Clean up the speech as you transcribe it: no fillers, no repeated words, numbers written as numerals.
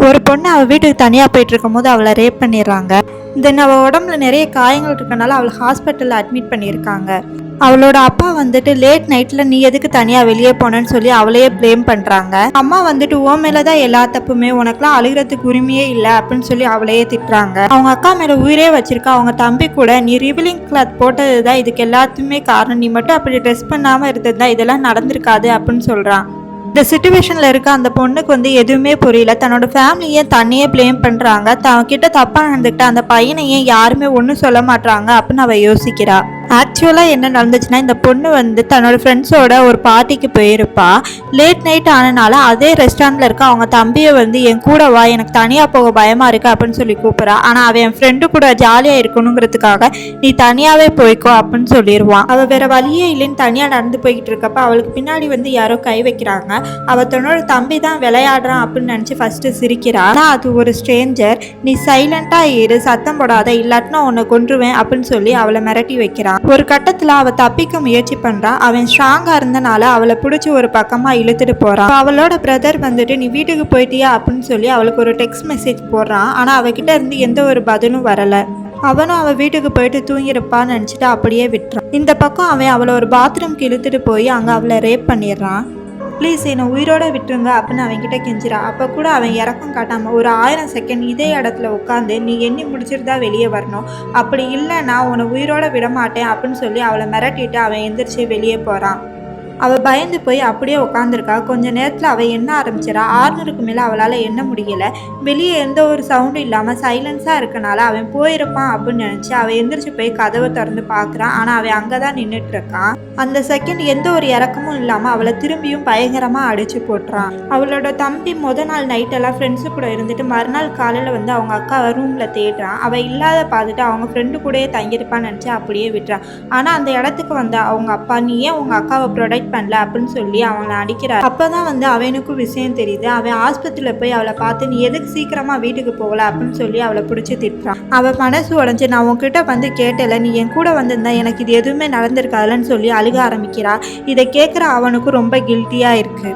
ஒரு பொண்ணு அவள் வீட்டுக்கு தனியாக போயிட்டு இருக்கும்போது அவளை ரேப் பண்ணிடுறாங்க. தென் அவள் உடம்புல நிறைய காயங்கள் இருக்கனால அவளை ஹாஸ்பிட்டலில் அட்மிட் பண்ணியிருக்காங்க. அவளோட அப்பா வந்துட்டு லேட் நைட்டில் நீ எதுக்கு தனியாக வெளியே போனேன்னு சொல்லி அவளையே ப்ளேம் பண்ணுறாங்க. அம்மா வந்துட்டு ஓ மேலே தான் எல்லா தப்புமே, உனக்குலாம் அழுகிறதுக்கு உரிமையே இல்லை அப்படின்னு சொல்லி அவளையே திட்டுறாங்க. அவங்க அக்கா மேலே உயிரே வச்சிருக்கா அவங்க தம்பி கூட நீ ரிவீலிங் கிளாத் போட்டது தான் இதுக்கு எல்லாத்துக்குமே காரணம், நீ மட்டும் அப்படி ட்ரெஸ் பண்ணாமல் இருந்தது தான் இதெல்லாம் நடந்திருக்காது அப்படின்னு சொல்கிறான். இந்த சுச்சுவேஷனில் இருக்க அந்த பொண்ணுக்கு வந்து எதுவுமே புரியல. தன்னோட ஃபேமிலியை தன்னையே ப்ளேம் பண்ணுறாங்க. தன்கிட்ட தப்பாக நடந்துக்கிட்ட அந்த பையனையே யாருமே ஒன்றும் சொல்ல மாட்டாங்க அப்படின்னு அவள் யோசிக்கிறா. ஆக்சுவலாக என்ன நடந்துச்சுன்னா, இந்த பொண்ணு வந்து தன்னோட ஃப்ரெண்ட்ஸோட ஒரு பார்ட்டிக்கு போயிருப்பா. லேட் நைட் ஆனனால அதே ரெஸ்டாரண்ட்டில் இருக்க அவங்க தம்பியை வந்து என் கூட வா, எனக்கு தனியாக போக பயமாக இருக்கு அப்படின்னு சொல்லி கூப்பிட்றா. ஆனால் அவன் என் ஃப்ரெண்டு கூட ஜாலியாக இருக்கணுங்கிறதுக்காக நீ தனியாகவே போய்க்கோ அப்படின்னு சொல்லிடுவான். அவள் வேற வழியே இல்லைன்னு தனியாக நடந்து போய்கிட்டு இருக்கப்ப அவளுக்கு பின்னாடி வந்து யாரோ கை வைக்கிறாங்க. அவள் தன்னோட தம்பி தான் விளையாடுறான் அப்படின்னு நினச்சி ஃபஸ்ட்டு சிரிக்கிறா. ஆனால் அது ஒரு ஸ்ட்ரேஞ்சர். நீ சைலண்ட்டாக இரு, சத்தம் போடாத, இல்லாட்டினா உன்னை கொன்றுவேன் அப்படின்னு சொல்லி அவளை மிரட்டி வைக்கிறான். ஒரு கட்டத்தில் அவள் தப்பிக்க முயற்சி பண்ணுறா. அவன் ஸ்ட்ராங்காக இருந்தனால அவளை பிடிச்சி ஒரு பக்கமாக இழுத்துட்டு போகிறான். அவளோட பிரதர் வந்துட்டு நீ வீட்டுக்கு போயிட்டியா அப்படின்னு சொல்லி அவளுக்கு ஒரு டெக்ஸ்ட் மெசேஜ் போடுறான். ஆனால் அவகிட்ட இருந்து எந்த ஒரு பதிலும் வரலை. அவனும் அவள் வீட்டுக்கு போயிட்டு தூங்கிருப்பான்னு நினச்சிட்டு அப்படியே விட்டுறான். இந்த பக்கம் அவன் அவளை ஒரு பாத்ரூம்க்கு இழுத்துட்டு போய் அங்கே அவளை ரேப் பண்ணிடுறான். ப்ளீஸ் என்னை உயிரோட விட்டுருங்க அப்படின்னு அவன்கிட்ட கெஞ்சிரா. அப்போ கூட அவன் இறக்கம் காட்டாமல் ஒரு 1000 செகண்ட் இதே இடத்துல உட்காந்து நீ எண்ணி முடிச்சிட்டு தான் வெளியே வரணும், அப்படி இல்லைன்னா உன்னை உயிரோட விட மாட்டேன் அப்படின்னு சொல்லி அவளை மிரட்டிட்டு அவன் எந்திரிச்சு வெளியே போகிறான். அவள் பயந்து போய் அப்படியே உட்காந்துருக்கா. கொஞ்ச நேரத்தில் அவள் எண்ண ஆரம்பிச்சிடா. 600க்கு மேலே அவளால் எண்ண முடியலை. வெளியே எந்த ஒரு சவுண்டும் இல்லாமல் சைலன்ஸாக இருக்கனால அவன் போயிருப்பான் அப்படின்னு நினச்சி அவள் எந்திரிச்சு போய் கதவை திறந்து பார்க்குறான். ஆனால் அவன் அங்கே தான் நின்றுட்டு இருக்கான். அந்த செகண்ட் எந்த ஒரு இறக்கமும் இல்லாமல் அவளை திரும்பியும் பயங்கரமாக அடித்து போட்டுறான். அவளோட தம்பி நாள் நைட்டெல்லாம் ஃப்ரெண்ட்ஸு கூட இருந்துட்டு மறுநாள் காலையில் வந்து அவங்க அக்கா ரூமில் தேடுறான். அவள் இல்லாத பார்த்துட்டு அவங்க ஃப்ரெண்டு கூடயே தங்கியிருப்பான்னு நினச்சி அப்படியே விட்டுறான். ஆனால் அந்த இடத்துக்கு வந்த அவங்க அப்பா நீ ஏன் உங்கள் அக்காவை ப்ரொடெக்ட் பண்ணல அப்படின்னு சொல்லி அவனை அடிக்கிறார். அப்பதான் வந்து அவனுக்கும் விஷயம் தெரியுது. அவன் ஆஸ்பத்திரியில் போய் அவளை பார்த்து நீ எதுக்கு சீக்கிரமா வீட்டுக்கு போகல அப்படின்னு சொல்லி அவளை பிடிச்சி திட்டுறான். அவள் மனசு உடஞ்சி நான் உன்கிட்ட வந்து கேட்டல, நீ என் கூட வந்திருந்தா எனக்கு இது எதுவுமே நடந்திருக்காதுன்னு சொல்லி அழுக ஆரம்பிக்கிறா. இதை கேட்குற அவனுக்கும் ரொம்ப கில்ட்டியா இருக்கு.